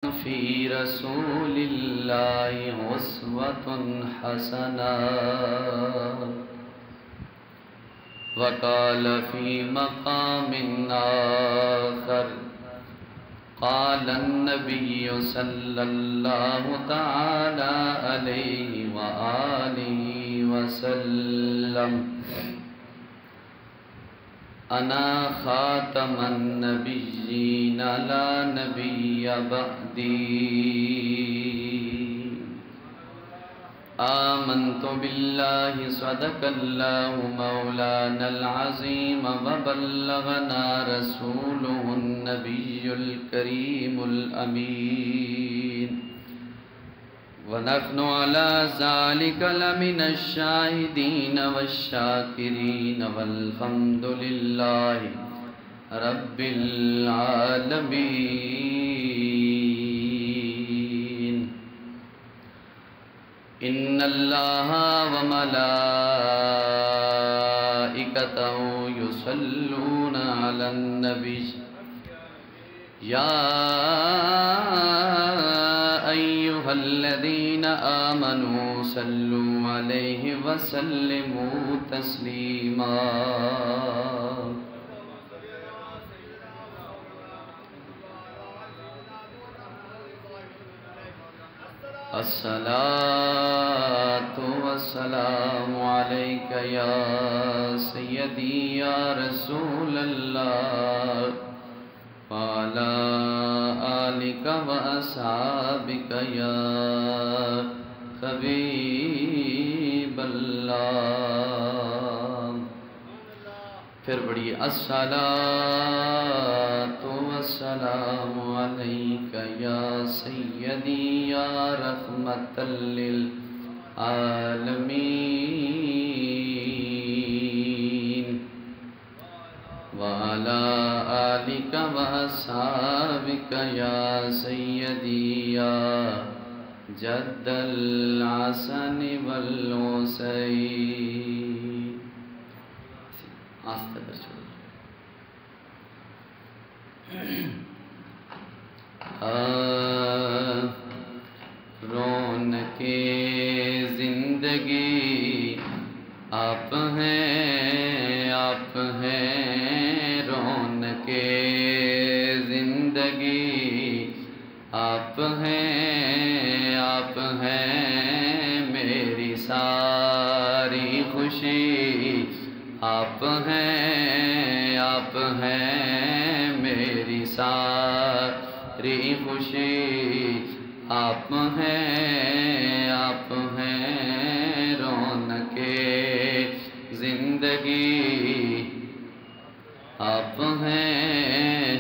في رسول الله أسوة حسنة. وقال في مقام آخر قال النبي صلى الله تعالى عليه وآله وسلم: أنا خاتم النبيين لا نبي بعدي. آمنت بالله صدق الله مولانا العظيم وبلغنا رسوله النبي الكريم الأمين، ونحن على ذلك لمن الشاهدين والشاكرين والحمد لله رب العالمين. إن الله وملائكته يصلون على النبي يا أيها الذين آمنوا صلوا عليه وسلموا تسليما. الصلاة والسلام عليك يا سيدي يا رسول الله، وعلى آلك وأصحابك يا حبیب اللہ. پھر پڑھیے: الصلاۃ والسلام علیک یا سیدی یا رحمت للعالمین، وعلى آلك وأصحابك يا سيدي يا جد الحسن والحسين. آستہ کر چھوڑو. رونق زندگی آپ ہیں، آپ ہیں رونق زندگی، آپ ہیں، آپ ہیں میری ساری خوشی، آپ ہیں، آپ ہیں میری ساری خوشی، آپ ہیں، آپ ہیں رونق زندگی، آپ ہیں،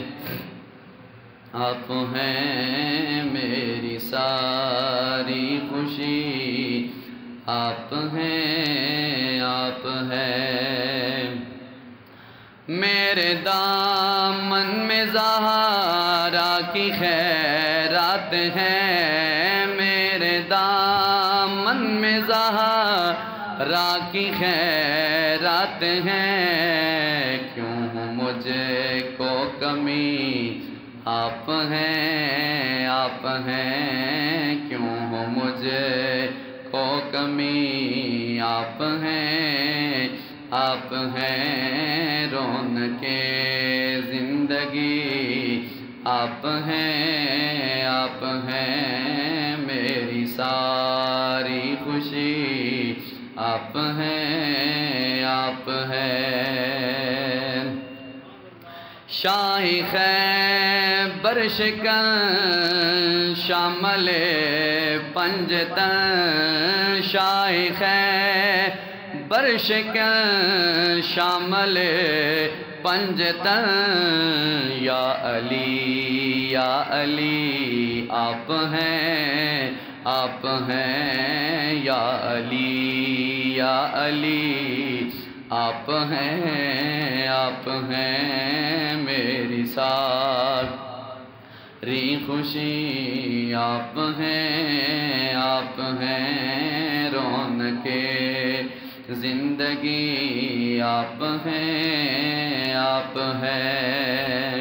آپ ہیں میری ساری خوشی، آپ ہیں، آپ ہیں میرے دامن میں زہرا کی خیرات ہیں، میرے دامن میں زہرا کی خیرات ہیں، کیوں مجھے کو کمی آپ ہیں، آپ ہیں، کیوں مجھے کو کمی آپ ہیں، آپ ہیں رونق زندگی، آپ ہیں، آپ ہیں میری ساری خوشی، آپ ہیں، آپ ہیں شاہ خیبر شکن شامل پنجتن، شاہ خیبر شکن شامل پنجتن، یا علی یا علی آپ ہیں، آپ ہیں یا علی یا علی آپ ہیں، آپ ہیں میری ساری خوشی، آپ ہیں، آپ ہیں رونق زندگی، آپ ہیں، آپ ہیں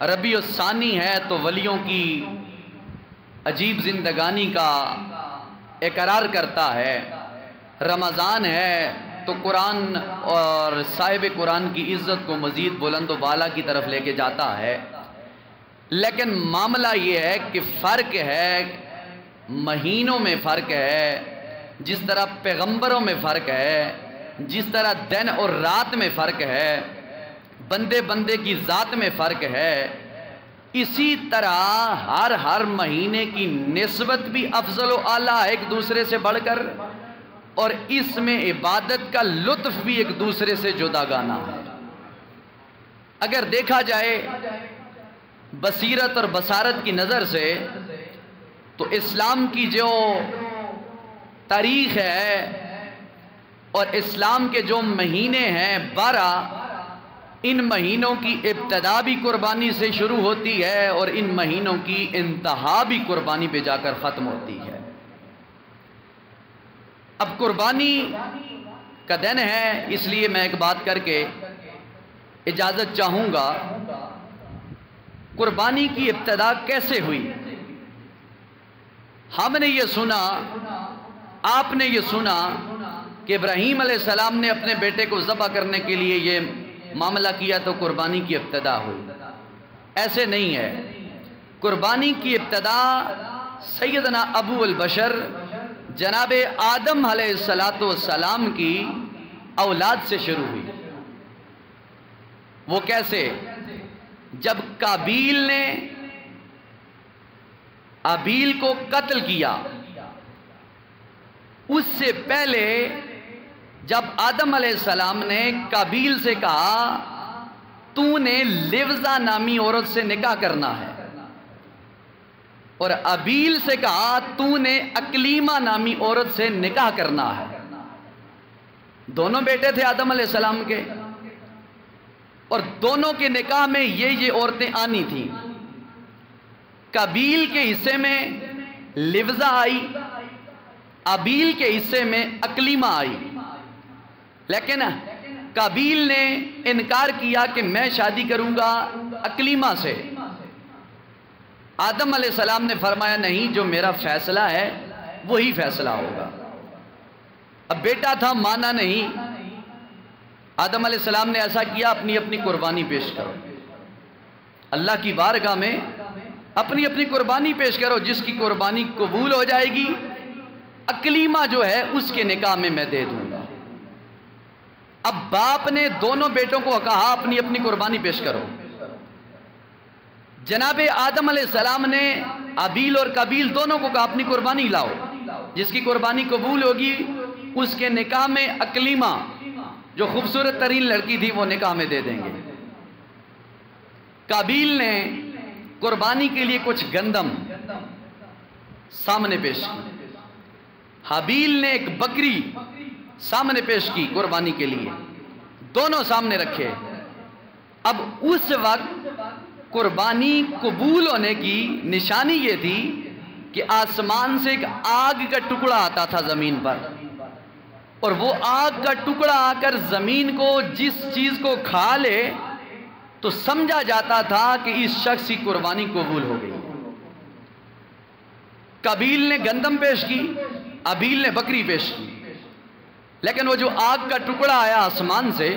ربیع الثانی ہے تو ولیوں کی عجیب زندگانی کا اقرار کرتا ہے، رمضان ہے تو قرآن اور صاحب قرآن کی عزت کو مزید بلند و بالا کی طرف لے کے جاتا ہے۔ لیکن معاملہ یہ ہے کہ فرق ہے، مہینوں میں فرق ہے، جس طرح پیغمبروں میں فرق ہے، جس طرح دن اور رات میں فرق ہے، بندے بندے کی ذات میں فرق ہے، اسی طرح ہر مہینے کی نسبت بھی افضل و اعلیٰ ہے ایک دوسرے سے بڑھ کر، اور اس میں عبادت کا لطف بھی ایک دوسرے سے جدا گانا ہے۔ اگر دیکھا جائے بصیرت اور بصارت کی نظر سے تو اسلام کی جو تاریخ ہے اور اسلام کے جو مہینے ہیں 12، ان مہینوں کی ابتدا بھی قربانی سے شروع ہوتی ہے اور ان مہینوں کی انتہا بھی قربانی پہ جا کر ختم ہوتی ہے۔ اب قربانی کا دن ہے، اس لیے میں ایک بات کر کے اجازت چاہوں گا۔ قربانی کی ابتدا کیسے ہوئی؟ ہم نے یہ سنا، آپ نے یہ سنا کہ ابراہیم علیہ السلام نے اپنے بیٹے کو ذبح کرنے کے لیے یہ معاملہ کیا تو قربانی کی ابتدا ہوئی۔ ایسے نہیں ہے، قربانی کی ابتدا سیدنا ابو البشر جناب آدم علیہ السلام کی اولاد سے شروع ہوئی۔ وہ کیسے؟ جب قابیل نے ابیل کو قتل کیا، اس سے پہلے جب آدم علیہ السلام نے قابیل سے کہا تو نے لیوزا نامی عورت سے نکاح کرنا ہے، اور ابیل سے کہا تو نے اکلیمہ نامی عورت سے نکاح کرنا ہے۔ دونوں بیٹے تھے آدم علیہ السلام کے، اور دونوں کے نکاح میں یہ عورتیں آنی تھیں۔ قابیل کے حصے میں لیوزا آئی، ابیل کے حصے میں اکلیمہ آئی، لیکن قابیل نے انکار کیا کہ میں شادی کروں گا اکلیمہ سے۔ آدم علیہ السلام نے فرمایا نہیں، جو میرا فیصلہ ہے وہی فیصلہ ہوگا۔ اب بیٹا تھا، مانا نہیں۔ آدم علیہ السلام نے ایسا کیا، اپنی اپنی قربانی پیش کرو، اللہ کی بارگاہ میں اپنی اپنی قربانی پیش کرو، جس کی قربانی قبول ہو جائے گی اکلیمہ جو ہے اس کے نکاح میں میں دے دوں گا۔ اب باپ نے دونوں بیٹوں کو کہا اپنی اپنی قربانی پیش کرو۔ جناب آدم علیہ السلام نے ابیل اور قابیل دونوں کو کہا اپنی قربانی لاؤ، جس کی قربانی قبول ہوگی اس کے نکاح میں اکلیمہ جو خوبصورت ترین لڑکی تھی وہ نکاح میں دے دیں گے۔ قابیل نے قربانی کے لیے کچھ گندم سامنے پیش کی، حابیل نے ایک بکری سامنے پیش کی قربانی کے لیے، دونوں سامنے رکھے۔ اب اس وقت قربانی قبول ہونے کی نشانی یہ تھی کہ آسمان سے ایک آگ کا ٹکڑا آتا تھا زمین پر، اور وہ آگ کا ٹکڑا آ کر زمین کو جس چیز کو کھا لے تو سمجھا جاتا تھا کہ اس شخص کی قربانی قبول ہو گئی۔ قابیل نے گندم پیش کی، ابیل نے بکری پیش کی، لیکن وہ جو آگ کا ٹکڑا آیا آسمان سے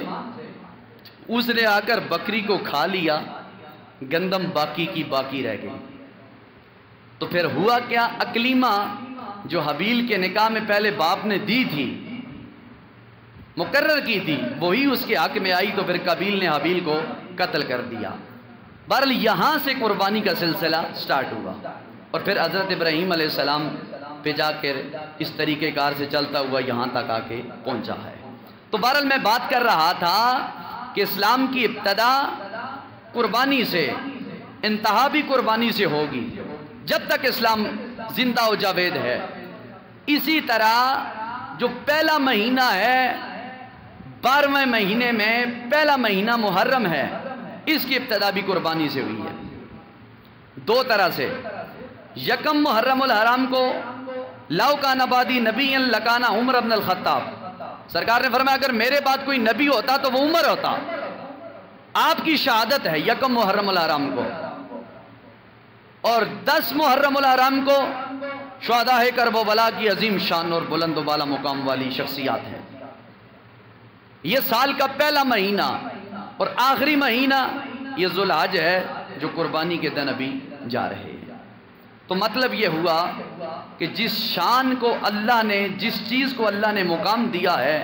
اس نے آ کر بکری کو کھا لیا، گندم باقی کی باقی رہ گئی۔ تو پھر ہوا کیا؟ اکلیمہ جو حابیل کے نکاح میں پہلے باپ نے دی تھی، مقرر کی تھی، وہی اس کے حق میں آئی، تو پھر قابیل نے حابیل کو قتل کر دیا۔ بہرحال یہاں سے قربانی کا سلسلہ سٹارٹ ہوا، اور پھر حضرت ابراہیم علیہ السلام پہ جا کر اس طریقے کار سے چلتا ہوا یہاں تک آ کے پہنچا ہے۔ تو بہرحال میں بات کر رہا تھا کہ اسلام کی ابتدا قربانی سے، انتہا بھی قربانی سے ہوگی جب تک اسلام زندہ و جاوید ہے۔ اسی طرح جو پہلا مہینہ ہے 12ویں مہینے میں پہلا مہینہ محرم ہے، اس کی ابتدا بھی قربانی سے ہوئی ہے، دو طرح سے۔ یکم محرم الحرام کو لو کان بعدی نبی لکان عمر بن الخطاب، سرکار نے فرمایا اگر میرے بعد کوئی نبی ہوتا تو وہ عمر ہوتا۔ آپ کی شہادت ہے 1 محرم الحرام کو، اور 10 محرم الحرام کو شہداء کربلا کی عظیم شان اور بلند و بالا مقام والی شخصیات ہیں۔ یہ سال کا پہلا مہینہ اور آخری مہینہ یہ ذوالحج ہے جو قربانی کے دن ابھی جا رہے ہیں۔ تو مطلب یہ ہوا کہ جس شان کو اللہ نے، جس چیز کو اللہ نے مقام دیا ہے،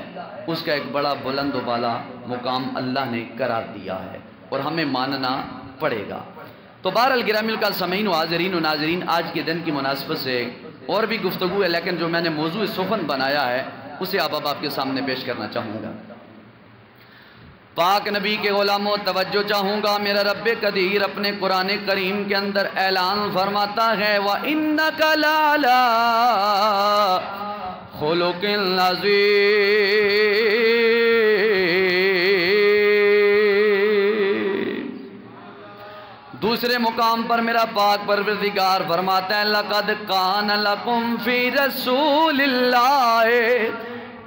اس کا ایک بڑا بلند و بالا مقام اللہ نے قرار دیا ہے اور ہمیں ماننا پڑے گا۔ تو بہرحال گرامی السامعین و حاضرین و ناظرین، آج کے دن کی مناسبت سے اور بھی گفتگو ہے، لیکن جو میں نے موضوع سخن بنایا ہے اسے آپ کے سامنے پیش کرنا چاہوں گا۔ پاک نبی کے غلاموں توجہ چاہوں گا، میرا رب قدیر اپنے قرآن کریم کے اندر اعلان فرماتا ہے وَإِنَّكَ لَعَلَىٰ خُلُقٍ عَظِيمٍ۔ دوسرے مقام پر میرا پاک پروردگار فرماتا ہے لَقَدْ كَانَ لَكُمْ فِي رَسُولِ اللَّهِ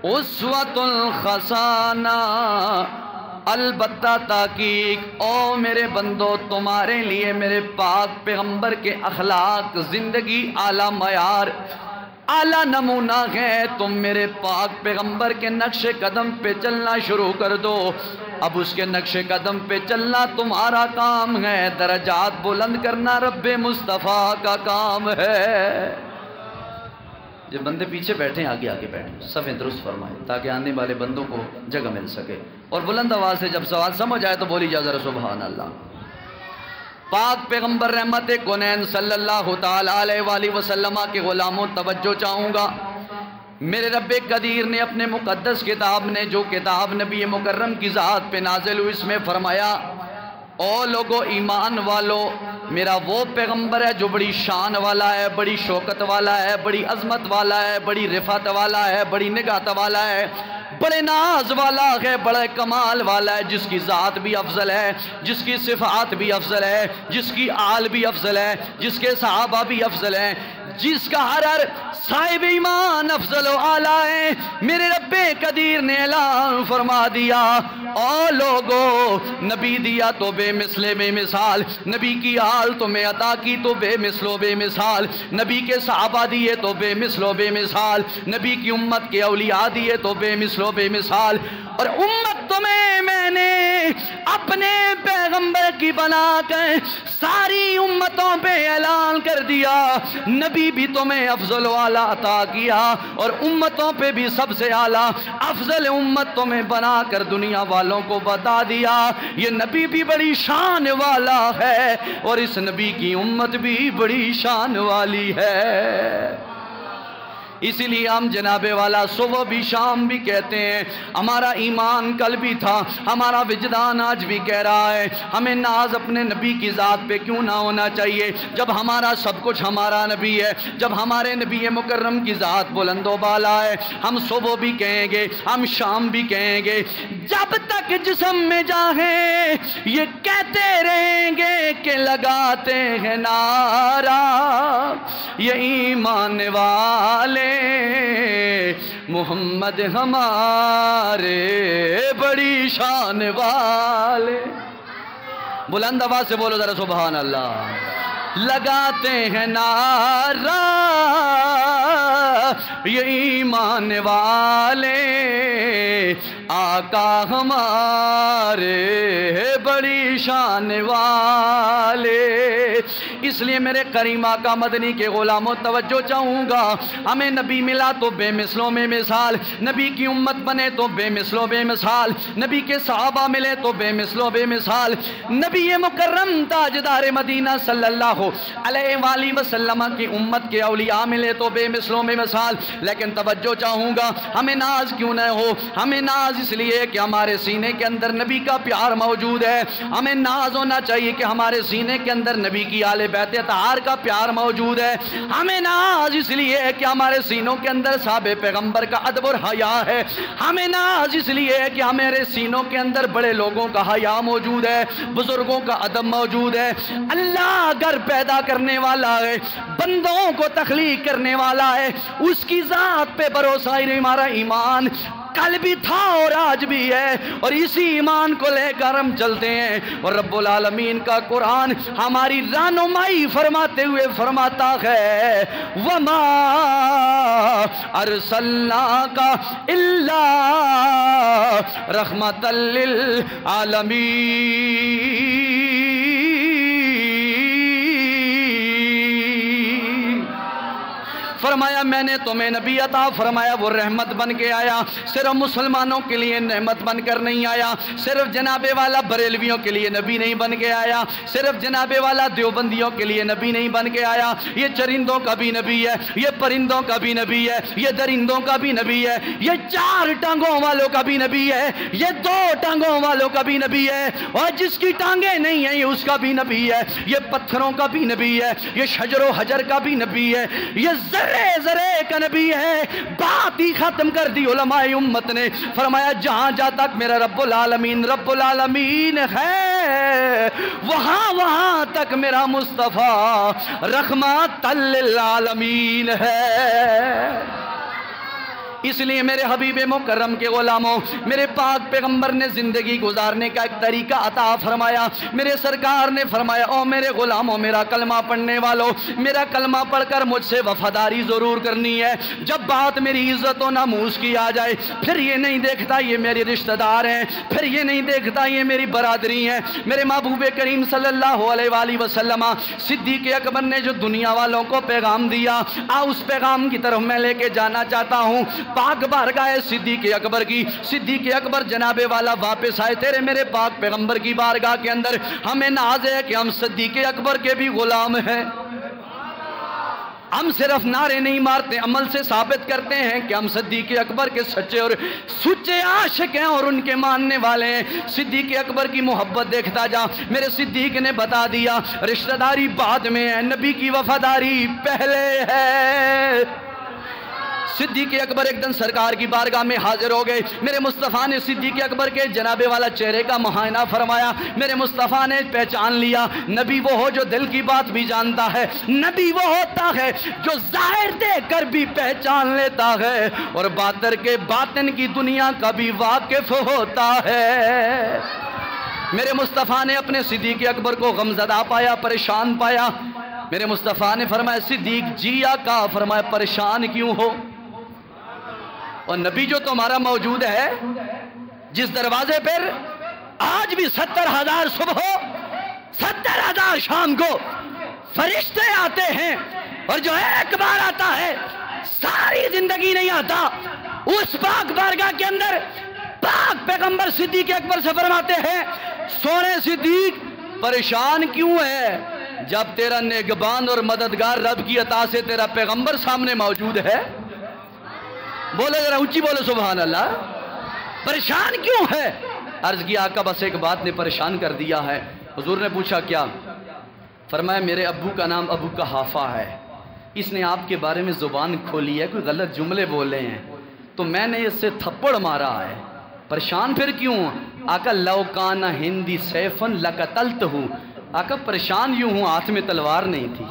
أُسْوَةٌ حَسَنَةٌ، البتہ تحقیق او میرے بندو تمہارے لیے میرے پاک پیغمبر کے اخلاق، زندگی اعلیٰ معیار، اعلیٰ نمونہ ہے۔ تم میرے پاک پیغمبر کے نقش قدم پہ چلنا شروع کر دو۔ اب اس کے نقش قدم پہ چلنا تمہارا کام ہے، درجات بلند کرنا رب مصطفیٰ کا کام ہے۔ جو بندے پیچھے بیٹھے ہیں آگے آگے بیٹھیں، صفیں درست فرمائیں تاکہ آنے والے بندوں کو جگہ مل سکے، اور بلند آواز سے جب سوال سمجھ آئے تو بولی جا ذرا سبحان اللہ۔ پاک پیغمبر رحمت کونین صلی اللہ تعالیٰ علیہ وآلہ وسلم کے غلاموں توجہ چاہوں گا، میرے رب قدیر نے اپنے مقدس کتاب نے جو کتاب نبی مکرم کی ذات پہ نازل ہوئی اس میں فرمایا او لوگو ایمان والو، میرا وہ پیغمبر ہے جو بڑی شان والا ہے، بڑی شوکت والا ہے، بڑی عظمت والا ہے، بڑی رفعت والا ہے، بڑی نگاہت والا ہے، بڑے ناز والا ہے، بڑے کمال والا ہے، جس کی ذات بھی افضل ہے، جس کی صفات بھی افضل ہے، جس کی آل بھی افضل ہے، جس کے صحابہ بھی افضل ہیں، جس کا ہر صاحب ایمان افضل و اعلیٰ ہے۔ میرے رب قدیر نے اعلان فرما دیا او لوگو، نبی دیا تو بے مثل بے مثال، نبی کی آل تمہیں عطا کی تو بے مثل و بے مثال، نبی کے صحابہ دیے تو بے مثل و بے مثال، نبی کی امت کے اولیاء دیے تو بے مثل و بے مثال، اور امت تمہیں میں نے اپنے پیغمبر کی بنا کر ساری امتوں پہ اعلان کر دیا، نبی بھی تمہیں افضل و اعلیٰ عطا کیا اور امتوں پہ بھی سب سے اعلیٰ افضل امت تمہیں بنا کر دنیا والوں کو بتا دیا یہ نبی بھی بڑی شان والا ہے اور اس نبی کی امت بھی بڑی شان والی ہے۔ اسی لیے ہم جناب والا صبح بھی شام بھی کہتے ہیں، ہمارا ایمان کل بھی تھا، ہمارا وجدان آج بھی کہہ رہا ہے، ہمیں ناز اپنے نبی کی ذات پہ کیوں نہ ہونا چاہیے جب ہمارا سب کچھ ہمارا نبی ہے، جب ہمارے نبی مکرم کی ذات بلند و بالا ہے۔ ہم صبح بھی کہیں گے، ہم شام بھی کہیں گے، جب تک جسم میں جاہیں یہ کہتے رہیں گے کہ لگاتے ہیں نعرہ یہ ایمان والے محمد ہمارے بڑی شان والے۔ بلند آواز سے بولو ذرا سبحان اللہ۔ لگاتے ہیں نعرہ یہ ایمان والے آقا ہمارے بڑی شان والے۔ اس لیے میرے کریم آقا مدنی کے غلاموں توجہ چاہوں گا، ہمیں نبی ملا تو بے مثلوں میں مثال، نبی کی امت بنے تو بے مثلوں بے مثال، نبی کے صحابہ ملے تو بے مثلوں بے مثال، نبی مکرم تاجدار مدینہ صلی اللہ علیہ وآلہ وسلم کی امت کے اولیاء ملے تو بے مثلوں میں مثال۔ لیکن توجہ چاہوں گا، ہمیں ناز کیوں نہ ہو؟ ہمیں ناز اس لیے کہ ہمارے سینے کے اندر نبی کا پیار موجود ہے، ہمیں ناز ہونا چاہیے کہ ہمارے سینے کے اندر نبی کی آل بیت اطہار کا پیار موجود ہے، ہمیں ناز اس لیے کہ ہمارے سینوں کے اندر صحابہ پیغمبر کا ادب اور حیا ہے، ہمیں ناز اس لیے کہ ہمارے سینوں کے اندر بڑے لوگوں کا حیا موجود ہے، بزرگوں کا ادب موجود ہے۔ اللہ اگر پیدا کرنے والا ہے، بندوں کو تخلیق کرنے والا ہے، اس کی ذات پہ بھروسہ ہی ہمارا ایمان کل بھی تھا اور آج بھی ہے، اور اسی ایمان کو لے کر ہم چلتے ہیں۔ اور رب العالمین کا قرآن ہماری رہنمائی فرماتے ہوئے فرماتا ہے وَمَا أَرْسَلْنَاكَ إِلَّا رَحْمَةً لِّلْعَالَمِينَ۔ فرمایا میں نے تمہیں نبی عطا فرمایا، وہ رحمت بن کے آیا، صرف مسلمانوں کے لیے نعمت بن کر نہیں آیا، صرف جناب والا بریلویوں کے لیے نبی نہیں بن کے آیا، صرف جناب والا دیوبندیوں کے لیے نبی نہیں بن کے آیا، یہ چرندوں کا بھی نبی ہے، یہ پرندوں کا بھی نبی ہے، یہ درندوں کا بھی نبی ہے، یہ 4 ٹانگوں والوں کا بھی نبی ہے، یہ 2 ٹانگوں والوں کا بھی نبی ہے، اور جس کی ٹانگیں نہیں ہیں یہ اس کا بھی نبی ہے، یہ پتھروں کا بھی نبی ہے، یہ شجر و حجر کا بھی نبی ہے، یہ ذرے کا نبی ہے۔ بات ہی ختم کر دی علماء امت نے، فرمایا جہاں جہاں تک میرا رب العالمین ہے، وہاں تک میرا مصطفیٰ رحمت للعالمین ہے۔ اس لیے میرے حبیب مکرم کے غلاموں، میرے پاک پیغمبر نے زندگی گزارنے کا ایک طریقہ عطا فرمایا۔ میرے سرکار نے فرمایا او میرے غلاموں، میرا کلمہ پڑھنے والوں، میرا کلمہ پڑھ کر مجھ سے وفاداری ضرور کرنی ہے۔ جب بات میری عزت و ناموس کی آ جائے، پھر یہ نہیں دیکھتا یہ میرے رشتہ دار ہیں، پھر یہ نہیں دیکھتا یہ میری برادری ہیں۔ میرے محبوب کریم صلی اللہ علیہ وآلہ وسلم صدیق اکبر نے جو دنیا والوں کو پیغام دیا، اس پیغام کی طرف میں لے کے جانا چاہتا ہوں۔ پاک بارگاہ صدیق اکبر کی، صدیق اکبر جناب والا واپس آئے تیرے میرے پاک پیغمبر کی بارگاہ کے اندر۔ ہمیں ناز ہے کہ ہم صدیق اکبر کے بھی غلام ہیں۔ ہم صرف نعرے نہیں مارتے، عمل سے ثابت کرتے ہیں کہ ہم صدیق اکبر کے سچے اور سچے عاشق ہیں اور ان کے ماننے والے ہیں۔ صدیق اکبر کی محبت دیکھتا جا، میرے صدیق نے بتا دیا رشتہ داری بعد میں ہے، نبی کی وفاداری پہلے ہے۔ صدیق اکبر ایک دن سرکار کی بارگاہ میں حاضر ہو گئے۔ میرے مصطفیٰ نے صدیق اکبر کے جناب والا چہرے کا معائنہ فرمایا۔ میرے مصطفیٰ نے پہچان لیا، نبی وہ ہو جو دل کی بات بھی جانتا ہے، نبی وہ ہوتا ہے جو ظاہر دیکھ کر بھی پہچان لیتا ہے اور باطن کے باطن کی دنیا کا بھی واقف ہوتا ہے۔ میرے مصطفیٰ نے اپنے صدیق اکبر کو غمزدہ پایا، پریشان پایا۔ میرے مصطفیٰ نے فرمایا صدیق جیا کا، فرمایا پریشان کیوں ہو؟ اور نبی جو تمہارا موجود ہے، جس دروازے پر آج بھی 70,000 صبح 70,000 شام کو فرشتے آتے ہیں، اور جو ایک بار آتا ہے ساری زندگی نہیں آتا، اس پاک بارگاہ کے اندر پاک پیغمبر صدیق اکبر سے فرماتے ہیں سونے صدیق پریشان کیوں ہے جب تیرا نگہبان اور مددگار رب کی عطا سے تیرا پیغمبر سامنے موجود ہے؟ بولے ذرا اونچی بولے سبحان اللہ۔ پریشان کیوں ہے؟ عرض کی آقا بس ایک بات نے پریشان کر دیا ہے۔ حضور نے پوچھا کیا؟ فرمایا میرے ابو کا نام ابو قحافہ ہے، اس نے آپ کے بارے میں زبان کھولی ہے، کوئی غلط جملے بولے ہیں تو میں نے اس سے تھپڑ مارا ہے۔ پریشان پھر کیوں؟ آقا لو کان ہندی سیفن لقتلتہ، آقا پریشان یوں ہوں ہاتھ میں تلوار نہیں تھی۔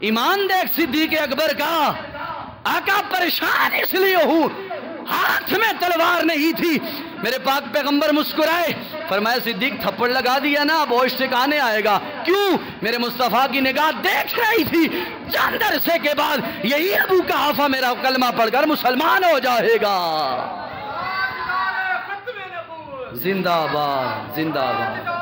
ایمان دیکھ صدیق اکبر کا، آقا پریشان اس لیے ہوں ہاتھ میں تلوار نہیں تھی۔ میرے پاک پیغمبر مسکرائے، فرمایا صدیق تھپڑ لگا دیا نا، اب ہوش ٹھکانے آئے گا۔ کیوں؟ میرے مصطفیٰ کی نگاہ دیکھ رہی تھی چند عرصے کے بعد یہی ابو قحافہ میرا کلمہ پڑھ کر مسلمان ہو جائے گا۔ زندہ آباد، زندہ آباد۔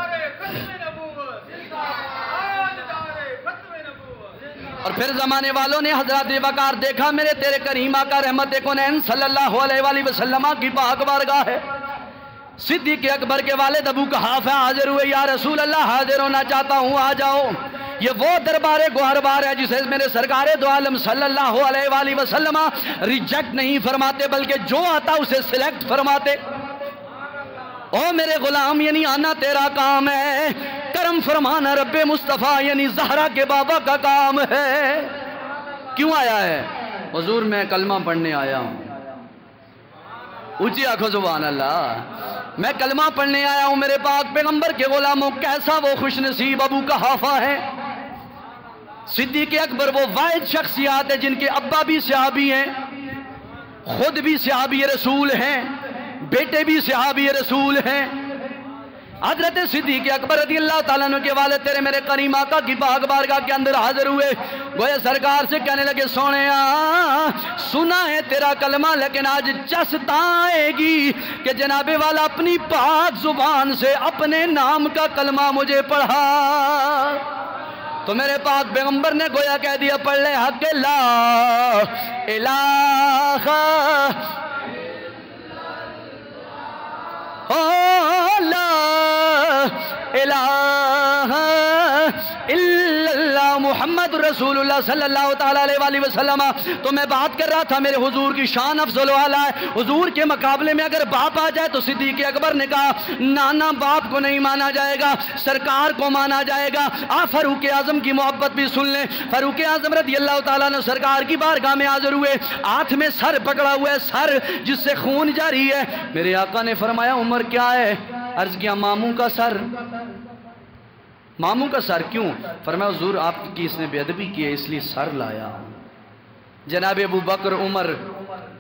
اور پھر زمانے والوں نے حضرت وقار دیکھا میرے تیرے کریم آقا رحمت کونین صلی اللہ علیہ وآلہ وسلم کی پاک بارگاہ ہے۔ صدیق اکبر کے والد ابو قحافہ حاضر ہوئے، یا رسول اللہ حاضر ہونا چاہتا ہوں آ جاؤ۔ یہ وہ دربار گوہربار ہے جسے میرے سرکار دو عالم صلی اللہ علیہ وآلہ وسلم ریجیکٹ نہیں فرماتے بلکہ جو آتا اسے سلیکٹ فرماتے۔ او میرے غلام یعنی آنا تیرا کام ہے، کرم فرمانا رب مصطفیٰ یعنی زہرا کے بابا کا کام ہے۔ کیوں آیا ہے؟ حضور میں کلمہ پڑھنے آیا ہوں۔ اونچی آنکھوں سبحان اللہ، میں کلمہ پڑھنے آیا ہوں میرے پاک پیغمبر کے غلاموں۔ کیسا وہ خوش نصیب ابو قحافہ ہے۔ صدیق اکبر وہ واحد شخصیات ہے جن کے ابا بھی صحابی ہیں، خود بھی صحابی رسول ہیں، بیٹے بھی صحابی رسول ہیں۔ حضرت صدیق اکبر رضی اللہ تعالیٰ عنہ کے والد تیرے میرے کریم آقا کی پاک بارگاہ کے اندر حاضر ہوئے، گویا سرکار سے کہنے لگے سونیا سنا ہے تیرا کلمہ، لیکن آج چستا آئے گی کہ جناب والا اپنی پاک زبان سے اپنے نام کا کلمہ مجھے پڑھا۔ تو میرے پاک پیغمبر نے گویا کہہ دیا پڑھ لے حق لا الہ لا الہ الا اللہ محمد رسول اللہ صلی اللہ تعالیٰ علیہ وسلم۔ تو میں بات کر رہا تھا میرے حضور کی شان افضل و اعلیٰ ہے۔ حضور کے مقابلے میں اگر باپ آ جائے تو صدیق اکبر نے کہا نانا باپ کو نہیں مانا جائے گا، سرکار کو مانا جائے گا۔ آپ فاروق اعظم کی محبت بھی سن لیں۔ فاروق اعظم رضی اللہ تعالیٰ نے سرکار کی بارگاہ میں حاضر ہوئے، ہاتھ میں سر پکڑا ہوا ہے، سر جس سے خون جاری ہے۔ میرے آقا نے فرمایا عمر کیا ہے؟ عرض کیا ماموں کا سر۔ ماموں کا سر کیوں؟ فرمایا حضور آپ کی اس نے بے ادبی کی ہے اس لیے سر لایا ہوں۔ جناب ابو بکر عمر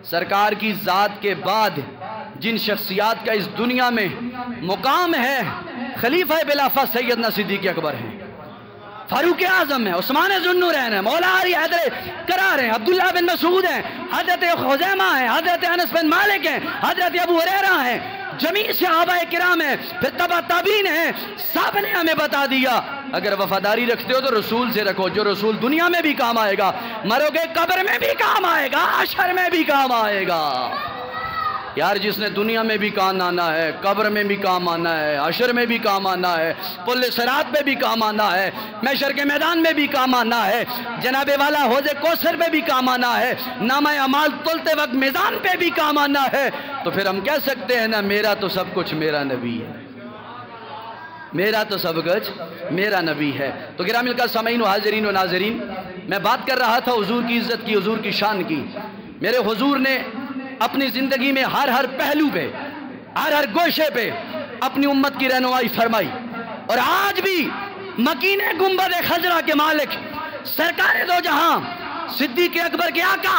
سرکار کی ذات کے بعد جن شخصیات کا اس دنیا میں مقام ہے، خلیفہ بلافہ سیدنا صدیق اکبر ہیں، فاروق اعظم ہیں، عثمان ذو النورین ہیں، مولا علی حیدر کرار ہیں، عبداللہ بن مسعود ہیں، حضرت خزیمہ ہیں، حضرت انس بن مالک ہیں، حضرت ابو ہریرہ ہیں، جمیع صحابہ کرام ہیں، پھر تبع تابعین ہیں۔ سب نے ہمیں بتا دیا اگر وفاداری رکھتے ہو تو رسول سے رکھو، جو رسول دنیا میں بھی کام آئے گا، مرو گے قبر میں بھی کام آئے گا، حشر میں بھی کام آئے گا۔ یار جس نے دنیا میں بھی کام آنا ہے، قبر میں بھی کام آنا ہے، حشر میں بھی کام آنا ہے، پل صراط پہ بھی کام آنا ہے، محشر کے میدان میں بھی کام آنا ہے، جناب والا حوض کوثر پہ بھی کام آنا ہے، نامہ اعمال تلتے وقت میزان پہ بھی کام آنا ہے، تو پھر ہم کہہ سکتے ہیں نا میرا تو سب کچھ میرا نبی ہے، میرا تو سب کچھ میرا نبی ہے۔ تو گرامی السامعین و حاضرین و ناظرین، میں بات کر رہا تھا حضور کی عزت کی، حضور کی شان کی۔ میرے حضور نے اپنی زندگی میں ہر پہلو پہ، ہر گوشے پہ اپنی امت کی رہنمائی فرمائی، اور آج بھی مکین گنبد خضرا کے مالک سرکار دو جہاں صدیق اکبر کے آقا،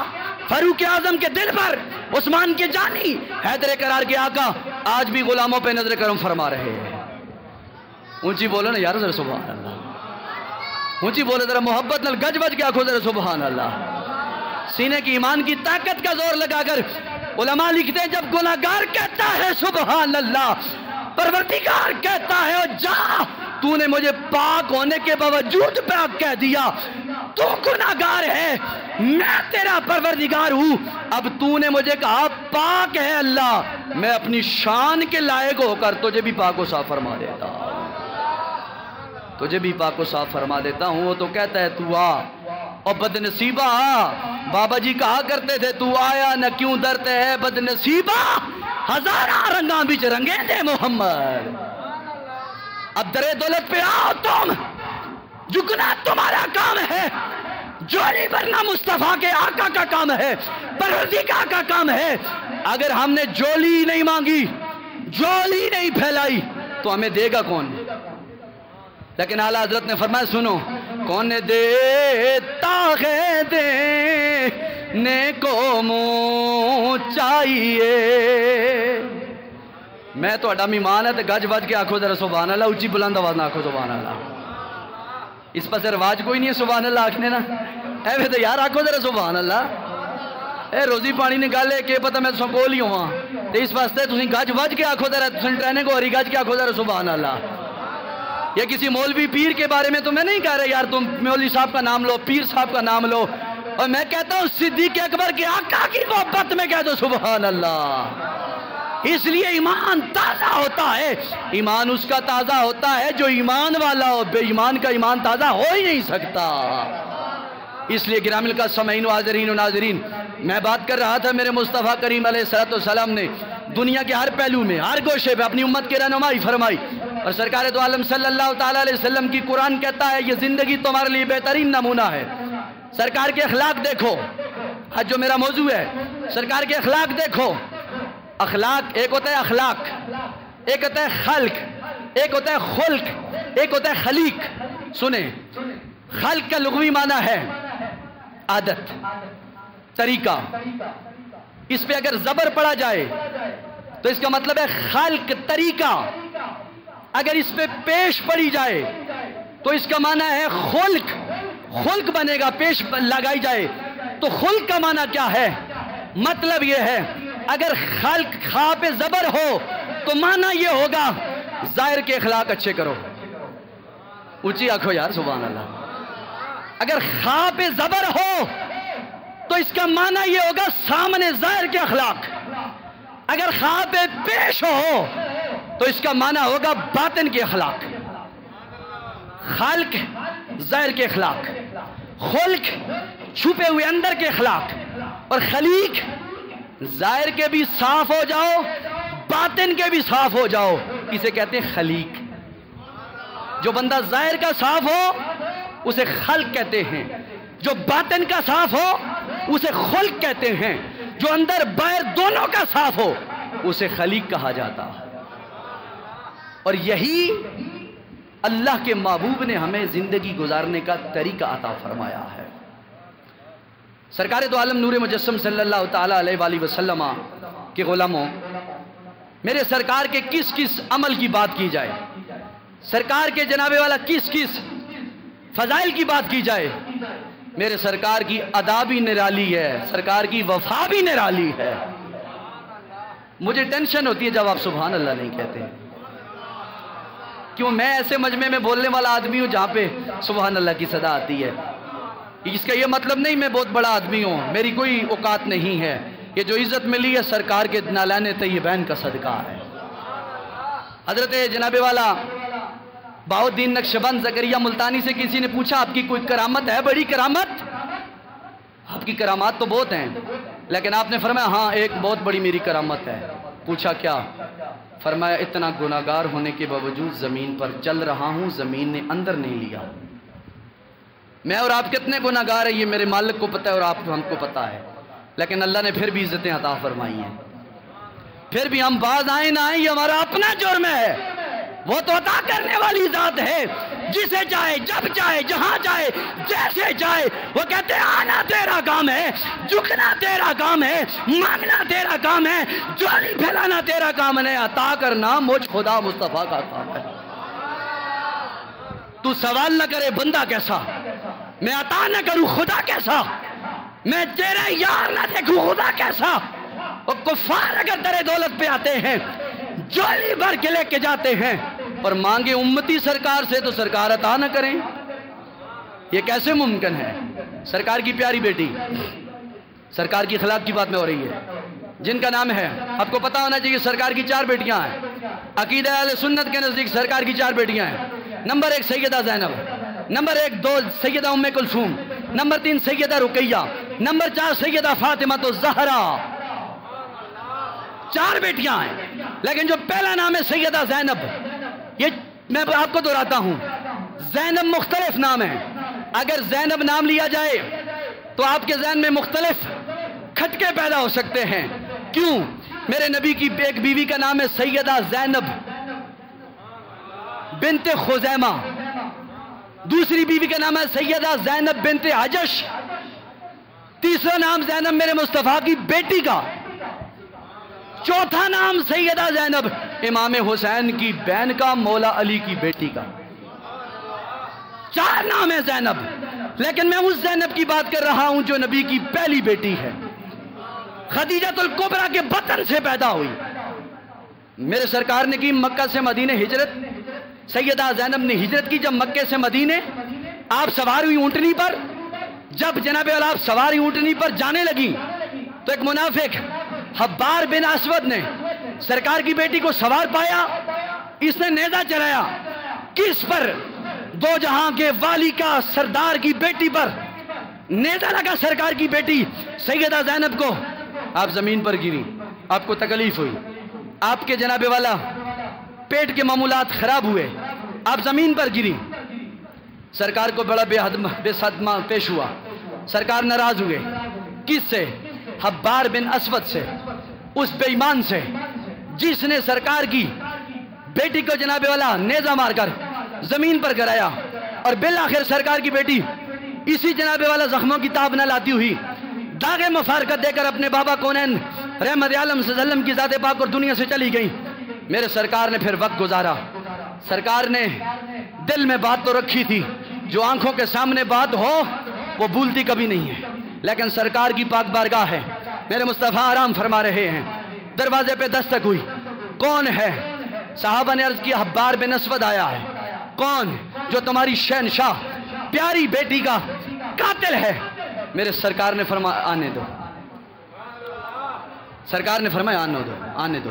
فاروق اعظم کے دل پر، عثمان کے جانی، حیدر کرار کے آقا آج بھی غلاموں پہ نظر کرم فرما رہے ہیں۔ اونچی بولو نا یار ذرا سبحان اللہ، اونچی بولو ذرا محبت نال گج بج کے آنکھو ذرا سبحان اللہ۔ سینے کی ایمان کی طاقت کا زور لگا کر علماء لکھتے ہیں جب گناہگار کہتا ہے سبحان اللہ، پروردگار کہتا ہے او جا تو نے مجھے پاک ہونے کے باوجود پاک کہہ دیا، تو گناہگار ہے میں تیرا پروردگار ہوں، اب تو نے مجھے کہا پاک ہے اللہ، میں اپنی شان کے لائق ہو کر تجھے بھی پاک و صاف فرما دیتا ہوں، تجھے بھی پاک و صاف فرما دیتا ہوں۔ وہ تو کہتا ہے تو آ اور بد نصیبہ، بابا جی کہا کرتے تھے تو آیا نہ کیوں ڈرتے ہے بد نصیبہ، ہزارہ رنگاں بچ رنگیں دے محمد، اب درے دولت پہ آؤ تم، جھکنا تمہارا کام ہے، جولی بھرنا مصطفیٰ کے آقا کا کام ہے، پروردگار کا کام ہے۔ اگر ہم نے جولی نہیں مانگی، جولی نہیں پھیلائی تو ہمیں دے گا کون؟ لیکن اعلیٰ حضرت نے فرمایا سنو، کون دیتا ہے دینے کو منہ چاہیے، میں تو اڈا میمان ہے تو گج بج کے آنکھو ذرا سبحان اللہ، اچھی بلند آواز نہ آنکھو سبحان اللہ، اس پاس رواج کوئی نہیں ہے سبحان اللہ آنکھنے نا، اے تو یار آنکھو ذرا سبحان اللہ، اے روزی پانی نکالے کہ پتہ میں تو سکول ہی ہوں، تو اس واسطے تُسی گج بج کے آنکھو ذرا، تُسی ٹرینے کو ہری گج کے آنکھو ذرا سبحان اللہ۔ یا کسی مولوی پیر کے بارے میں تو میں نہیں کہہ رہا یار تم مولوی صاحب کا نام لو، پیر صاحب کا نام لو، اور میں کہتا ہوں صدیق اکبر کے آقا کی محبت میں کہہ دو سبحان اللہ۔ اس لیے ایمان تازہ ہوتا ہے، ایمان اس کا تازہ ہوتا ہے جو ایمان والا ہو، بے ایمان کا ایمان تازہ ہو ہی نہیں سکتا۔ اس لیے گرامی السامعین و حاضرین و ناظرین، میں بات کر رہا تھا میرے مصطفیٰ کریم علیہ السلام نے دنیا کے ہر پہلو میں، ہر گوشے پہ اپنی امت کی رہنمائی فرمائی، اور سرکار دو عالم صلی اللہ تعالیٰ علیہ وسلم کی قرآن کہتا ہے یہ زندگی تمہارے لیے بہترین نمونہ ہے۔ سرکار کے اخلاق دیکھو، آج جو میرا موضوع ہے، سرکار کے اخلاق دیکھو۔ اخلاق ایک ہوتا ہے اخلاق، ایک ہوتا ہے خلق، ایک ہوتا ہے خلق، ایک ہوتا ہے خلیق۔ سنیں، خلق کا لغوی معنی ہے عادت، طریقہ، اس پہ اگر زبر پڑا جائے تو اس کا مطلب ہے خلق، طریقہ. اگر اس پہ پیش پڑی جائے تو اس کا معنی ہے خلق، خلق بنے گا. پیش لگائی جائے تو خلق کا معنی کیا ہے؟ مطلب یہ ہے اگر خلق خا پہ زبر ہو تو معنی یہ ہوگا ظاہر کے اخلاق اچھے کرو. اونچی آنکھو یار، سبحان اللہ. اگر خا پہ زبر ہو تو اس کا معنی یہ ہوگا سامنے ظاہر کے اخلاق. اگر خا پہ پیش ہو تو اس کا معنی ہوگا باطن کے اخلاق. خلق ظاہر کے اخلاق، خلق چھپے ہوئے اندر کے اخلاق، اور خلیق ظاہر کے بھی صاف ہو جاؤ باطن کے بھی صاف ہو جاؤ، اسے کہتے ہیں خلیق. جو بندہ ظاہر کا صاف ہو اسے خلق کہتے ہیں، جو باطن کا صاف ہو اسے خلق کہتے ہیں، جو اندر باہر دونوں کا صاف ہو اسے خلیق کہا جاتا. اور یہی اللہ کے محبوب نے ہمیں زندگی گزارنے کا طریقہ عطا فرمایا ہے. سرکار دو عالم نور مجسم صلی اللہ تعالی علیہ وآلہ وسلم کے غلاموں، میرے سرکار کے کس کس عمل کی بات کی جائے، سرکار کے جناب والا کس کس فضائل کی بات کی جائے، میرے سرکار کی ادا بھی نرالی ہے، سرکار کی وفا بھی نرالی ہے. مجھے ٹینشن ہوتی ہے جب آپ سبحان اللہ نہیں کہتے. کیوں؟ میں ایسے مجمع میں بولنے والا آدمی ہوں جہاں پہ سبحان اللہ کی صدا آتی ہے. اس کا یہ مطلب نہیں میں بہت بڑا آدمی ہوں، میری کوئی اوقات نہیں ہے. یہ جو عزت ملی ہے سرکار کے نالان طیبین کا صدقہ ہے. حضرت جناب والا بہاؤالدین نقشبند زکریا ملتانی سے کسی نے پوچھا آپ کی کوئی کرامت ہے؟ بڑی کرامت؟ آپ کی کرامات تو بہت ہیں، لیکن آپ نے فرمایا ہاں ایک بہت بڑی میری کرامت ہے. پوچھا کیا؟ فرمایا اتنا گناہگار ہونے کے باوجود زمین پر چل رہا ہوں، زمین نے اندر نہیں لیا. میں اور آپ کتنے گناہگار ہیں یہ میرے مالک کو پتہ ہے اور آپ ہم کو پتہ ہے، لیکن اللہ نے پھر بھی عزتیں عطا فرمائی ہیں. پھر بھی ہم باز آئیں نہ آئیں یہ ہمارا اپنا جرم ہے. وہ تو عطا کرنے والی ذات ہے، جسے چاہے جب چاہے جہاں چاہے جیسے چاہے. وہ کہتے ہیں آنا تیرا کام ہے، جھکنا تیرا کام ہے، مانگنا تیرا کام ہے، جھولی پھیلانا تیرا کام ہے، عطا کرنا مجھ خدا مصطفیٰ کا کام ہے. تو سوال نہ کرے بندہ کیسا، میں عطا نہ کروں خدا کیسا، میں تیرے یار نہ دیکھوں خدا کیسا. اور کفار اگر تیرے دولت پہ آتے ہیں جولی بھر کے لے کے جاتے ہیں اور مانگے امتی سرکار سے تو سرکار عطا نہ کریں، یہ کیسے ممکن ہے؟ سرکار کی پیاری بیٹی، سرکار کی اخلاق کی بات میں ہو رہی ہے، جن کا نام ہے، آپ کو پتا ہونا چاہیے سرکار کی 4 بیٹیاں ہیں. عقیدہ اہل سنت کے نزدیک سرکار کی 4 بیٹیاں ہیں. نمبر 1 سیدہ زینب، نمبر 1 2 سیدہ ام کلثوم، نمبر 3 سیدہ رقیہ، نمبر 4 سیدہ فاطمہ الزہرا. 4 بیٹیاں ہیں، لیکن جو پہلا نام ہے سیدہ زینب، یہ میں آپ کو دہراتا ہوں، زینب مختلف نام ہے. اگر زینب نام لیا جائے تو آپ کے ذہن میں مختلف کھٹکے پیدا ہو سکتے ہیں. کیوں؟ میرے نبی کی ایک بیوی کا نام ہے سیدہ زینب بنت خزیمہ، دوسری بیوی کا نام ہے سیدہ زینب بنت حجش، تیسرا نام زینب میرے مصطفیٰ کی بیٹی کا، چوتھا نام سیدہ زینب امام حسین کی بہن کا، مولا علی کی بیٹی کا. 4 نام ہے زینب، لیکن میں اس زینب کی بات کر رہا ہوں جو نبی کی پہلی بیٹی ہے، خدیجۃ الکبریٰ کے بطن سے پیدا ہوئی. میرے سرکار نے کی مکہ سے مدینے ہجرت، سیدہ زینب نے ہجرت کی جب مکے سے مدینے. آپ سوار ہوئی اونٹنی پر، جب جناب والا آپ سواری اونٹنی پر جانے لگی تو ایک منافق حبار بن اسود نے سرکار کی بیٹی کو سوار پایا، اس نے نیزہ چلایا. کس پر؟ 2 جہاں کے والی کا سردار کی بیٹی پر نیزہ لگا. سرکار کی بیٹی سیدہ زینب کو، آپ زمین پر گری، آپ کو تکلیف ہوئی، آپ کے جناب والا پیٹ کے معمولات خراب ہوئے، آپ زمین پر گری. سرکار کو بڑا بے صدمہ پیش ہوا، سرکار ناراض ہوئے. کس سے؟ حبار بن اسود سے، اس بے ایمان سے جس نے سرکار کی بیٹی کو جناب والا نیزہ مار کر زمین پر گرایا. اور بالآخر سرکار کی بیٹی اسی جناب والا زخموں کی تاب نہ لاتی ہوئی داغ مفارقت دے کر اپنے بابا کونین رحمت عالم صلی اللہ علیہ وسلم کی ذات پاک اور دنیا سے چلی گئی. میرے سرکار نے پھر وقت گزارا. سرکار نے دل میں بات تو رکھی تھی، جو آنکھوں کے سامنے بات ہو وہ بھولتی کبھی نہیں ہے، لیکن سرکار کی پاک بارگاہ ہے. میرے مصطفیٰ آرام فرما رہے ہیں. دروازے پہ دستک ہوئی. کون ہے؟ صحابہ نے عرض کیا حبار بن اسود آیا ہے. کون؟ جو تمہاری شہنشاہ پیاری بیٹی کا قاتل ہے. میرے سرکار نے فرمایا آنے دو. سرکار نے فرمایا آنے دو.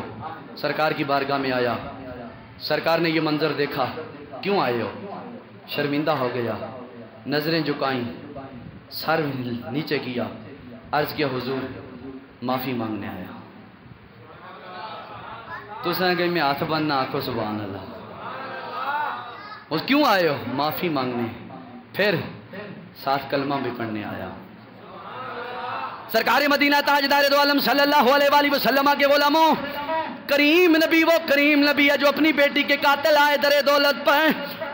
سرکار کی بارگاہ میں آیا. سرکار نے یہ منظر دیکھا. کیوں آئے ہو؟ شرمندہ ہو گیا. نظریں جھکائیں، سر نیچے کیا. عرض کیا حضور معافی مانگنے آیا. تو اس نے کہا میں ہاتھ بننا آنکھوں سبحان اللہ. اور کیوں آئے ہو؟ معافی مانگنے. پھر ساتھ کلمہ بھی پڑھنے آیا. سرکار مدینہ تاجدار دو عالم صلی اللہ علیہ وآلہ وسلم کے غلاموں، کریم نبی وہ کریم نبی ہے جو اپنی بیٹی کے قاتل آئے در دولت پر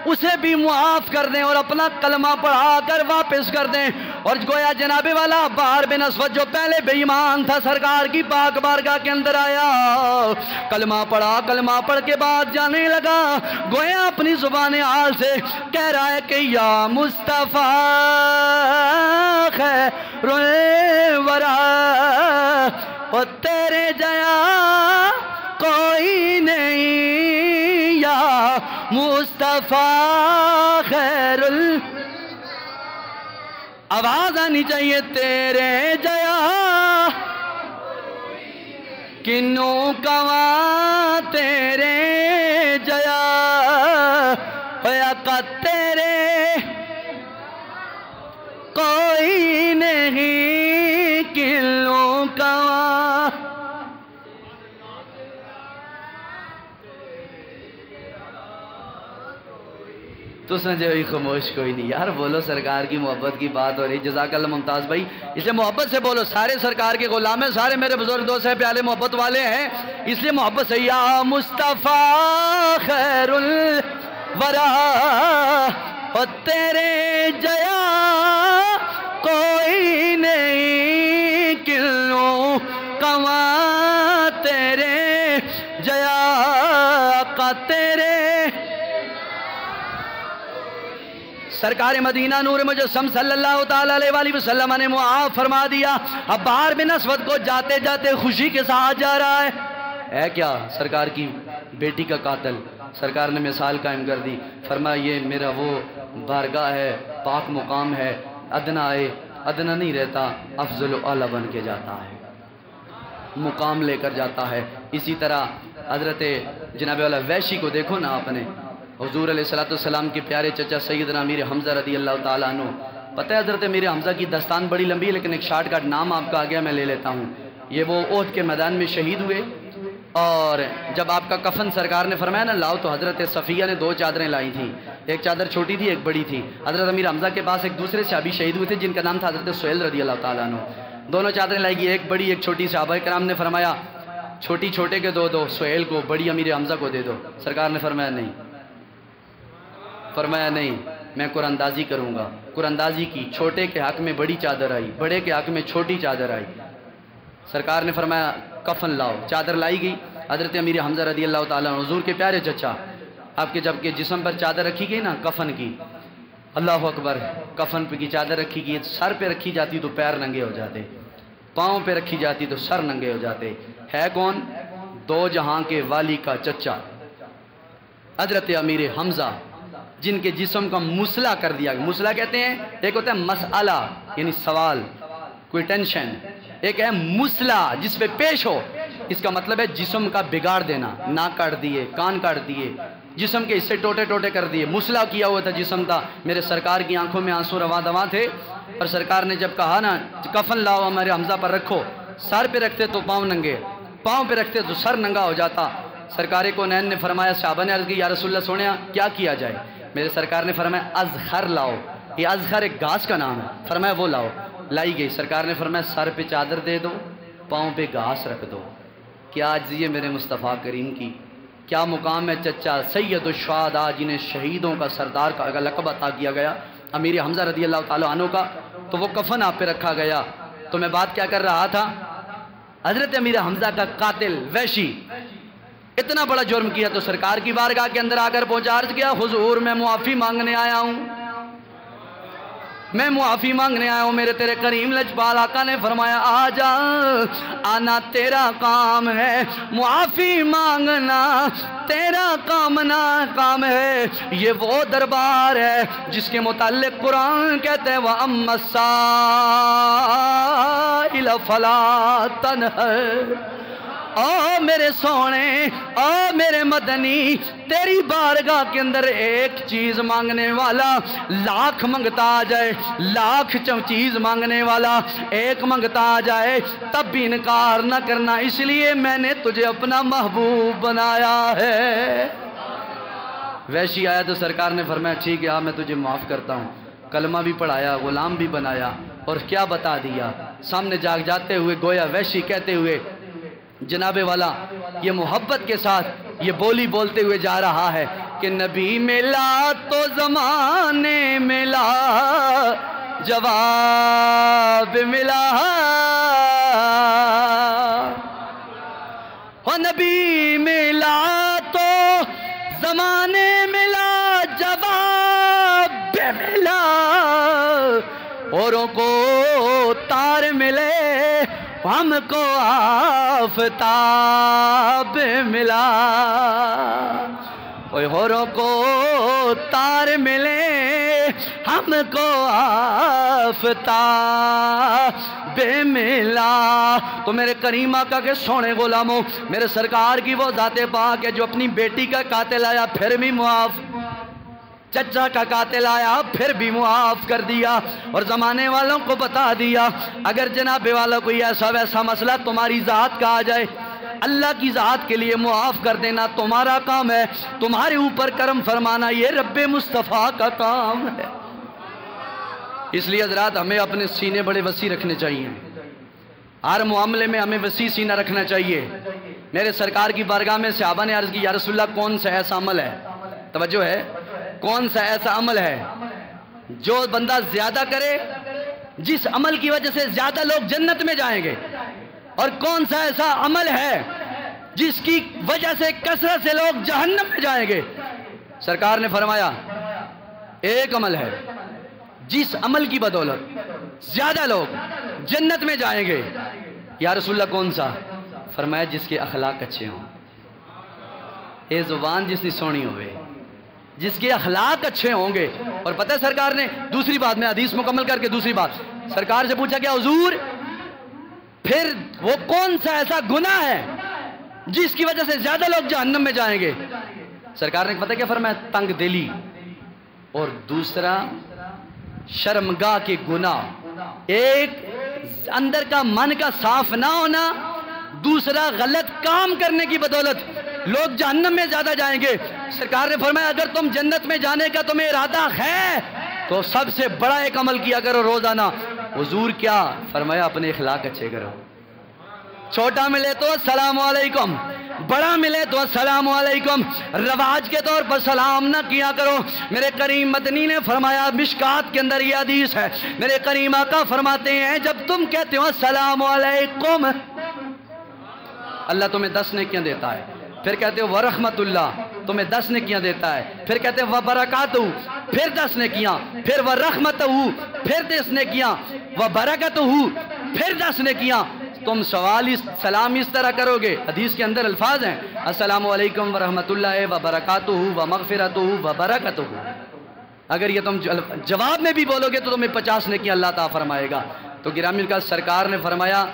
اسے بھی معاف کر دیں اور اپنا کلمہ پڑھا کر واپس کر دیں. اور گویا جناب والا حبار بن اسود جو پہلے بے ایمان تھا سرکار کی پاک بارگاہ کے اندر آیا، کلمہ پڑھا. کلمہ پڑھ کے بعد جانے لگا. گویا اپنی زبان حال سے کہہ رہا ہے کہ یا مصطفیٰ خیر الورا، اور تیرے جیا کوئی نہیں یا مصطفیٰ خیر آواز آنی چاہیے تیرے جیا کنوں کواں تیرے جیا ہویا کا تیرے کوئی نہیں کنوں کواں. تو سمجھے ہوئی خاموش کوئی نہیں. یار بولو سرکار کی محبت کی بات ہو رہی. جزاک اللہ ممتاز بھائی. اس لیے محبت سے بولو. سارے سرکار کے غلام ہیں، سارے میرے بزرگ دوست ہیں، پیارے محبت والے ہیں، اس لیے محبت سے یا مصطفیٰ خیر الورا اور تیرے جیا کوئی نہیں کنوں کواں تیرے جیا کا تیرے. سرکار مدینہ نور مجسم صلی اللہ تعالیٰ علیہ وآلہ وسلم نے معاف فرما دیا. حبار بن اسود کو جاتے جاتے خوشی کے ساتھ جا رہا ہے کیا؟ سرکار کی بیٹی کا قاتل. سرکار نے مثال قائم کر دی. فرمایا یہ میرا وہ بارگاہ ہے، پاک مقام ہے. ادنا آئے ادنا نہیں رہتا، افضل و اعلیٰ بن کے جاتا ہے، مقام لے کر جاتا ہے. اسی طرح حضرت جناب والا ویشی کو دیکھو نا آپ نے. حضور علیہ السلام کے پیارے چچا سیدنا امیر حمزہ رضی اللہ تعالیٰ عنہ. پتہ ہے حضرت امیر حمزہ کی داستان بڑی لمبی ہے، لیکن ایک شارٹ کٹ نام آپ کا آ گیا میں لے لیتا ہوں. یہ وہ احد کے میدان میں شہید ہوئے، اور جب آپ کا کفن سرکار نے فرمایا نا لاؤ، تو حضرت صفیہ نے 2 چادریں لائی تھیں. ایک چادر چھوٹی تھی، ایک بڑی تھی. حضرت امیر حمزہ کے پاس ایک دوسرے صحابی شہید ہوئے تھے جن کا نام تھا حضرت سہیل رضی اللہ تعالیٰ عنہ. دونوں چادریں لائی گئی، ایک بڑی ایک چھوٹی. صحابہ کرام نے فرمایا چھوٹی چھوٹے کے دو، سہیل کو، بڑی امیر حمزہ کو دے دو. سرکار نے فرمایا نہیں، میں قرآن اندازی کروں گا. قرآن اندازی کی. چھوٹے کے حق میں بڑی چادر آئی، بڑے کے حق میں چھوٹی چادر آئی. سرکار نے فرمایا کفن لاؤ. چادر لائی گئی. حضرت امیر حمزہ رضی اللہ تعالیٰ عنہ حضور کے پیارے چچا، آپ کے جب کے جسم پر چادر رکھی گئی نا کفن کی، اللہ اکبر، کفن پہ کی چادر رکھی گئی، سر پہ رکھی جاتی تو پیر ننگے ہو جاتے، پاؤں پہ رکھی جاتی تو سر ننگے ہو جاتے. ہے کون؟ 2 جہاں کے والی کا چچا حضرت امیر حمزہ، جن کے جسم کا مسئلہ کر دیا گیا. مسئلہ کہتے ہیں ایک ہوتا ہے مسئلہ یعنی سوال، کوئی ٹینشن. ایک ہے مسئلہ جس پہ پیش ہو، اس کا مطلب ہے جسم کا بگاڑ دینا. ناک کاٹ دیے، کان کاٹ دیے، جسم کے حصے ٹوٹے ٹوٹے کر دیے. مسئلہ کیا ہوا تھا جسم کا. میرے سرکار کی آنکھوں میں آنسو رواں دواں تھے، اور سرکار نے جب کہا نا کفن لاؤ ہمارے حمزہ پر رکھو، سر پہ رکھتے تو پاؤں ننگے، پاؤں پہ رکھتے تو سر ننگا ہو جاتا. سرکار کونین نے فرمایا، صحابہ نے عرض کی یا رسول اللہ سونیا کیا جائے؟ میرے سرکار نے فرمایا ازخر لاؤ. یہ ازخر ایک گھاس کا نام ہے. فرمایا وہ لاؤ. لائی گئی. سرکار نے فرمایا سر پہ چادر دے دو، پاؤں پہ گھاس رکھ دو. کیا عجزی ہے میرے مصطفیٰ کریم کی، کیا مقام ہے. چچا سید الشہداء جنہیں شہیدوں کا سردار کا لقب عطا کیا گیا، امیر حمزہ رضی اللہ تعالیٰ عنہ کا، تو وہ کفن آپ پہ رکھا گیا. تو میں بات کیا کر رہا تھا؟ حضرت امیر حمزہ کا قاتل وحشی اتنا بڑا جرم کیا تو سرکار کی بارگاہ کے اندر آ کر پہنچا، عرض کیا حضور میں معافی مانگنے آیا ہوں، میں معافی مانگنے آیا ہوں۔ میرے تیرے کریم لجپال آقا نے فرمایا آ جا، آنا تیرا کام ہے، معافی مانگنا تیرا کام ہے۔ یہ وہ دربار ہے جس کے متعلق قرآن کہتے ہیں وَأَمَّا السَّائِلَ فَلَا تَنْهَرْ۔ او میرے سونے، او میرے مدنی، تیری بارگاہ کے اندر ایک چیز مانگنے والا لاکھ منگتا آ جائے، لاکھ چیز مانگنے والا ایک منگتا آ جائے تب بھی انکار نہ کرنا، اس لیے میں نے تجھے اپنا محبوب بنایا ہے۔ وحشی آیا تو سرکار نے فرمایا ٹھیک ہے میں تجھے معاف کرتا ہوں، کلمہ بھی پڑھایا، غلام بھی بنایا، اور کیا بتا دیا سامنے جاگ جاتے ہوئے، گویا وحشی کہتے ہوئے جناب والا یہ محبت کے ساتھ یہ بولی بولتے ہوئے جا رہا ہے کہ نبی ملا تو زمانے ملا، جواب ملا، وہ نبی ملا تو زمانے ملا، جواب ملا، اوروں کو تار ملے ہم کو آفتاب ملا، اوروں کو تار ملے ہم کو آفتاب ملا۔ تو میرے کریم آقا کے سونے غلاموں، میرے سرکار کی وہ ذات پاک ہے جو اپنی بیٹی کا قاتل آیا پھر بھی معاف، چچا کا قاتل آیا پھر بھی معاف کر دیا، اور زمانے والوں کو بتا دیا اگر جناب والا کوئی ایسا ویسا مسئلہ تمہاری ذات کا آ جائے، اللہ کی ذات کے لیے معاف کر دینا تمہارا کام ہے، تمہارے اوپر کرم فرمانا یہ رب مصطفیٰ کا کام ہے۔ اس لیے حضرات ہمیں اپنے سینے بڑے وسیع رکھنے چاہیے، ہر معاملے میں ہمیں وسیع سینہ رکھنا چاہیے۔ میرے سرکار کی بارگاہ میں صحابہ نے عرض کی یا رسول اللہ کون سا ایسا عمل ہے، توجہ ہے، کون سا ایسا عمل ہے جو بندہ زیادہ کرے جس عمل کی وجہ سے زیادہ لوگ جنت میں جائیں گے، اور کون سا ایسا عمل ہے جس کی وجہ سے کثرت سے لوگ جہنم میں جائیں گے؟ سرکار نے فرمایا ایک عمل ہے جس عمل کی بدولت زیادہ لوگ جنت میں جائیں گے۔ یا رسول اللہ کون سا؟ فرمایا جس کے اخلاق اچھے ہوں، اے زبان جس نے سونی ہوئے، جس کے اخلاق اچھے ہوں گے۔ اور پتہ ہے سرکار نے دوسری بات میں حدیث مکمل کر کے دوسری بات سرکار سے پوچھا کہ حضور پھر وہ کون سا ایسا گناہ ہے جس کی وجہ سے زیادہ لوگ جہنم میں جائیں گے؟ سرکار نے پتہ کیا فرمایا؟ تنگ دلی، اور دوسرا شرمگاہ کے گناہ، ایک اندر کا من کا صاف نہ ہونا، دوسرا غلط کام کرنے کی بدولت لوگ جہنم میں زیادہ جائیں گے۔ سرکار نے فرمایا اگر تم جنت میں جانے کا تمہیں ارادہ ہے تو سب سے بڑا ایک عمل کیا کرو روزانہ۔ حضور کیا؟ فرمایا اپنے اخلاق اچھے کرو، چھوٹا ملے تو السلام علیکم، بڑا ملے تو السلام علیکم، رواج کے طور پر سلام نہ کیا کرو۔ میرے کریم مدنی نے فرمایا، مشکات کے اندر یہ حدیث ہے، میرے کریم آقا فرماتے ہیں جب تم کہتے ہو السلام علیکم اللہ تمہیں 10 نیکیاں دیتا ہے، پھر کہتے ہو ورحمت اللہ تمہیں 10 نیکیاں دیتا ہے، پھر کہتے ہو وبرکاتہ پھر 10 نیکیاں، پھر ورحمتہ پھر 10 نیکیاں، وبرکاتہ پھر 10 نیکیاں۔ تم سلام اس طرح کرو گے، حدیث کے اندر الفاظ ہیں السلام علیکم ورحمت اللہ وبرکاتہ ومغفرتہ وبرکاتہ، اگر یہ تم جواب میں بھی بولو گے تو تمہیں 50 نیکیاں اللہ تعالیٰ فرمائے گا۔ تو گرامی کا سرکار نے فرمایا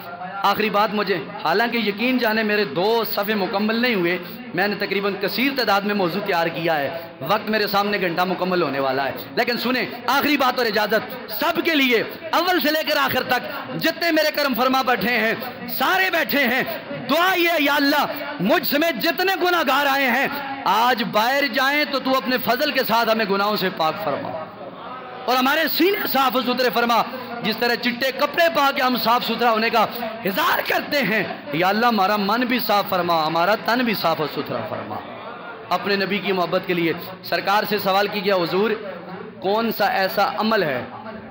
آخری بات مجھے، حالانکہ یقین جانے میرے 2 صفحے مکمل نہیں ہوئے، میں نے تقریباً کثیر تعداد میں موضوع تیار کیا ہے، وقت میرے سامنے گھنٹہ مکمل ہونے والا ہے، لیکن سنیں آخری بات اور اجازت سب کے لیے، اول سے لے کر آخر تک جتنے میرے کرم فرما بیٹھے ہیں سارے بیٹھے ہیں، دعا یہ یا اللہ مجھ سمیت جتنے گناہ گار آئے ہیں آج باہر جائیں تو تو اپنے فضل کے ساتھ ہمیں گناہوں سے پاک فرما، اور ہمارے سینے صاف ستھرے فرما، جس طرح چٹے کپڑے پا کے ہم صاف ستھرا ہونے کا اظہار کرتے ہیں، یا اللہ ہمارا من بھی صاف فرما، ہمارا تن بھی صاف اور ستھرا فرما، اپنے نبی کی محبت کے لیے۔ سرکار سے سوال کی گیا حضور کون سا ایسا عمل ہے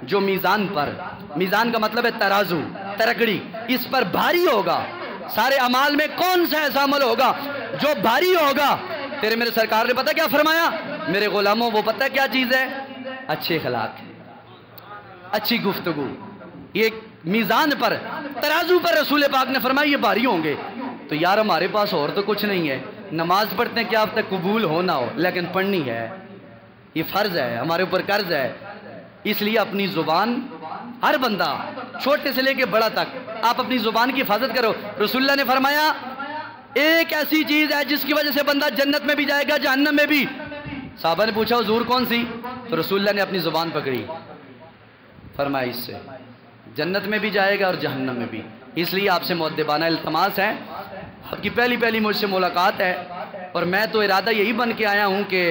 جو میزان پر، میزان کا مطلب ہے ترازو، ترکڑی اس پر بھاری ہوگا. سارے اعمال میں کون سا ایسا عمل ہوگا جو بھاری ہوگا؟ تیرے میرے سرکار نے پتہ کیا فرمایا؟ میرے غلاموں وہ پتہ کیا چیز ہے؟ اچھے اخلاق، اچھی گفتگو. یہ میزان پر، ترازو پر رسول پاک نے فرمایا یہ بھاری ہوں گے. تو یار ہمارے پاس اور تو کچھ نہیں ہے، نماز پڑھتے ہیں کیا اب تک قبول ہونا ہو، لیکن پڑھنی ہے، یہ فرض ہے، ہمارے اوپر قرض ہے. اس لیے اپنی زبان، ہر بندہ چھوٹے سے لے کے بڑا تک آپ اپنی زبان کی حفاظت کرو. رسول اللہ نے فرمایا ایک ایسی چیز ہے جس کی وجہ سے بندہ جنت میں بھی جائے گا جہنم میں بھی. صحابہ نے پوچھا حضور کون سی؟ تو رسول اللہ نے اپنی زبان پکڑی، فرمایا اس سے جنت میں بھی جائے گا اور جہنم میں بھی. اس لیے آپ سے مؤدبانہ التماس ہے، آپ کی پہلی مجھ سے ملاقات ہے، اور میں تو ارادہ یہی بن کے آیا ہوں کہ